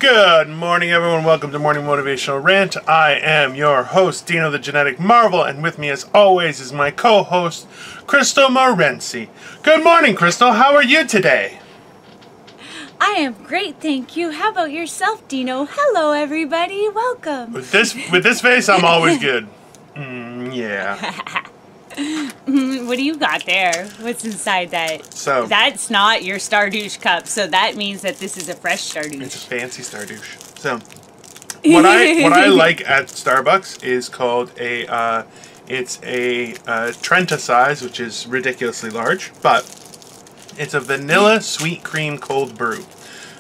Good morning, everyone. Welcome to Morning Motivational Rant. I am your host, Dino the Genetic Marvel, and with me, as always, is my co-host, Crystal Morency. Good morning, Crystal. How are you today? I am great, thank you. How about yourself, Dino? Hello, everybody. Welcome. With this face, I'm always good. Yeah. What do you got there? What's inside that? So that's not your Stardouche cup, so that means that this is a fresh Stardouche. It's a fancy Stardouche. So what I like at Starbucks is called it's a Trenta size, which is ridiculously large, but it's a vanilla sweet cream cold brew.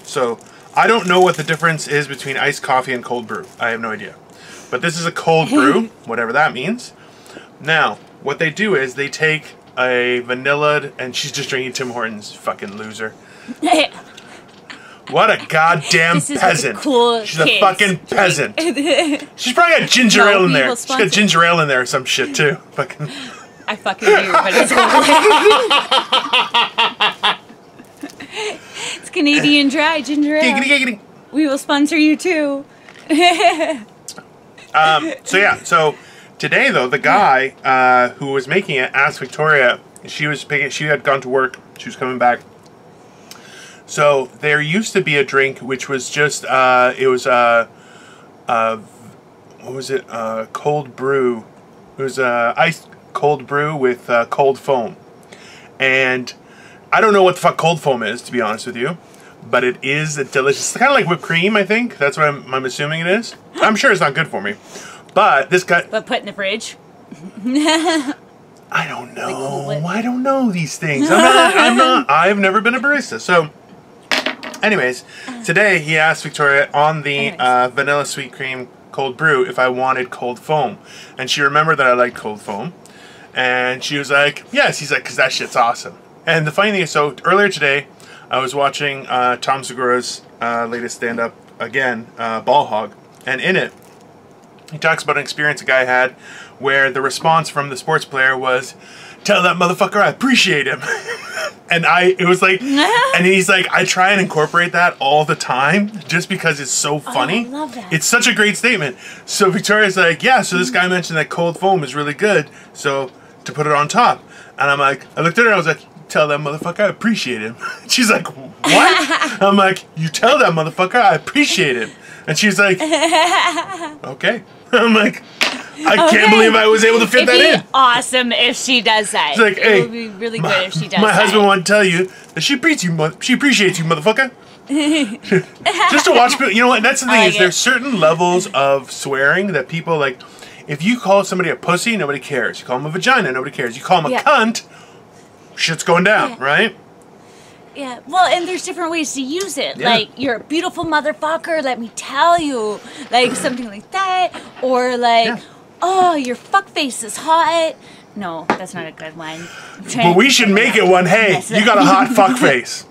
So I don't know what the difference is between iced coffee and cold brew. I have no idea. But this is a cold brew, whatever that means. Now, what they do is they take a vanilla, and she's just drinking Tim Hortons, fucking loser. What a goddamn peasant. Cool she's a fucking peasant. She's probably got ginger ale in there. She's got ginger ale in there or some shit too. Fucking. I fucking do, but it's It's Canadian dry ginger ale. Giggity, giggity. We will sponsor you too. So today though, the guy who was making it asked Victoria. She had gone to work. She was coming back. So there used to be a drink which was just what was it? Cold brew. It was iced cold brew with cold foam. And I don't know what the fuck cold foam is, to be honest with you, but it is delicious. It's kind of like whipped cream, I think. That's what I'm assuming it is. I'm sure it's not good for me, but this guy. But put in the fridge. I don't know. I don't know these things. I've never been a barista. So, anyways, today he asked Victoria on the vanilla sweet cream cold brew if I wanted cold foam, and she remembered that I liked cold foam, and she was like, "Yes." He's like, "Cause that shit's awesome." And the funny thing is, so earlier today, I was watching Tom Segura's latest stand-up again, Ball Hog, and in it, he talks about an experience a guy had where the response from the sports player was, "Tell that motherfucker I appreciate him." And it was like, and he's like, I try and incorporate that all the time just because it's so funny. Oh, I love that. It's such a great statement. So Victoria's like, yeah, so this guy mentioned that cold foam is really good, so to put it on top. And I'm like, I looked at her and I was like, "Tell that motherfucker I appreciate him." She's like, "What?" I'm like, "You tell that motherfucker I appreciate him." And she's like, "Okay." I'm like, I can't believe I was able to fit that in. It'd be awesome if she does that. It's like, hey, it would be really good if she does that. My husband wanted to tell you that she appreciates you, motherfucker. Just to watch people, you know what? That's the thing is, there's certain levels of swearing that people like. If you call somebody a pussy, nobody cares. You call them a vagina, nobody cares. You call them a cunt, shit's going down, right? Yeah, well, and there's different ways to use it. Yeah. Like, "You're a beautiful motherfucker, let me tell you." Like, something like that. Or like, "Oh, your fuckface is hot." No, that's not a good one. But we should make it one. Hey, you got a hot fuckface.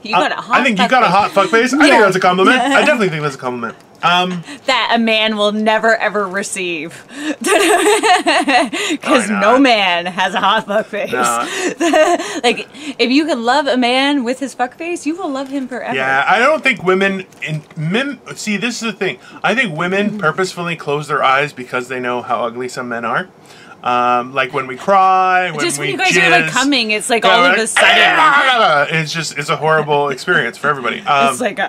You got a hot I think you got a hot fuckface. I think that's a compliment. I definitely think that's a compliment. That a man will never ever receive. Because no man has a hot fuckface. Like, if you can love a man with his fuckface, you will love him forever. Yeah, I don't think women see, this is the thing. I think women purposefully close their eyes because they know how ugly some men are. Like when we cry, when just we when you guys jizz, are like coming, it's like all of a sudden. It's a horrible experience for everybody. It's like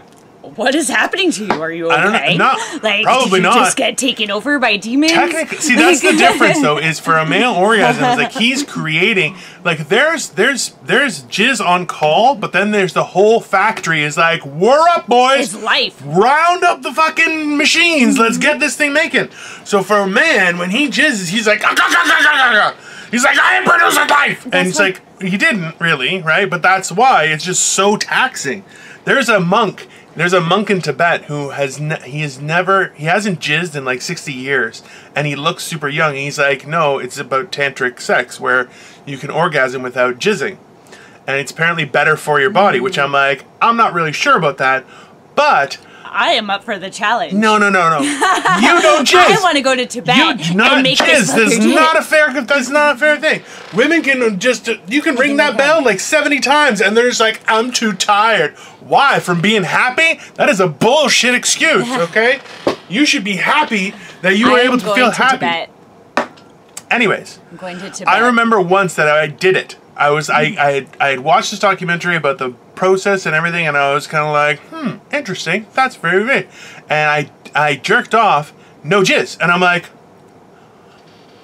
what is happening to you? Are you okay? I don't know. Like, probably did you not. just get taken over by demons? Technically, see, that's the difference, though, is for a male orgasm, it's like he's creating, like, there's jizz on call, but then there's the whole factory is like, "We're up, boys. It's life. Round up the fucking machines. Let's get this thing making." So for a man, when he jizzes, he's like, he's like, "I am producing life." And it's like, he didn't really, right? But that's why it's just so taxing. There's a monk in Tibet who hasn't jizzed in like 60 years, and he looks super young. And he's like, "No, it's about tantric sex where you can orgasm without jizzing, and it's apparently better for your body." Which I'm like, I'm not really sure about that, but I am up for the challenge. No. You don't jizz. I want to go to Tibet and make this That's not a fair thing. Women can just, you can ring that bell like 70 times and they're just like, I'm too tired. Why? From being happy? That is a bullshit excuse, okay? You should be happy that you were able to feel happy. Tibet. Anyways, I'm going to Tibet. I remember once that I did it. I had watched this documentary about the process and everything, and I was kind of like, interesting. That's very weird. And I jerked off, no jizz, and I'm like,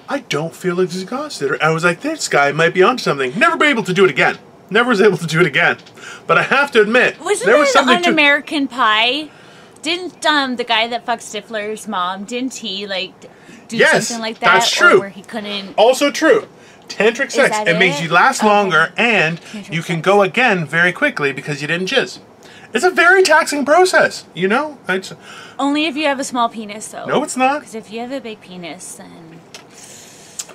I don't feel exhausted. I was like, this guy might be onto something. Never be able to do it again. Never was able to do it again. But I have to admit, there was something on American Pie? Didn't the guy that fucked Stifler's mom, didn't he like do something like that? That's true. Or where he couldn't. Also true. Tantric sex. It makes you last longer, and you can go again very quickly because you didn't jizz. It's a very taxing process, you know? Only if you have a small penis, though. No, it's not. Because if you have a big penis, then...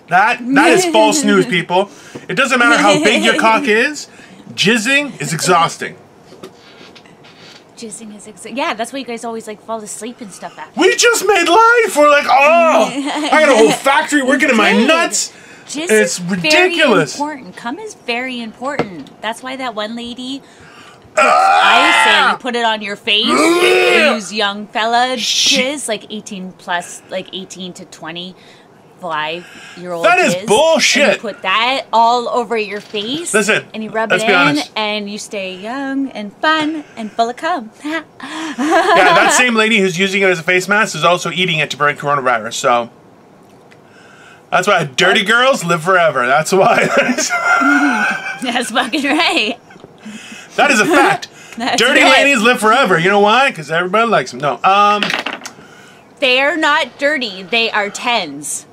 That is false news, people. It doesn't matter how big your cock is. Jizzing is exhausting. Jizzing is exhausting. Yeah, that's why you guys always, like, fall asleep and stuff after. We just made life! We're like, I got a whole factory working in my nuts! Jizz it's is ridiculous. Very important. Cum is very important. That's why that one lady... I say you put it on your face. Use young fella jizz, like 18 plus, like 18 to 25-year-old. That is jizz, bullshit. And you put that all over your face. Listen, and you rub it in, and you stay young and fun and full of cum. Yeah, that same lady who's using it as a face mask is also eating it to prevent coronavirus. So that's why dirty girls live forever. That's why. That's fucking right. That is a fact. Dirty ladies live forever. You know why? Because everybody likes them. No. They are not dirty. They are 10s.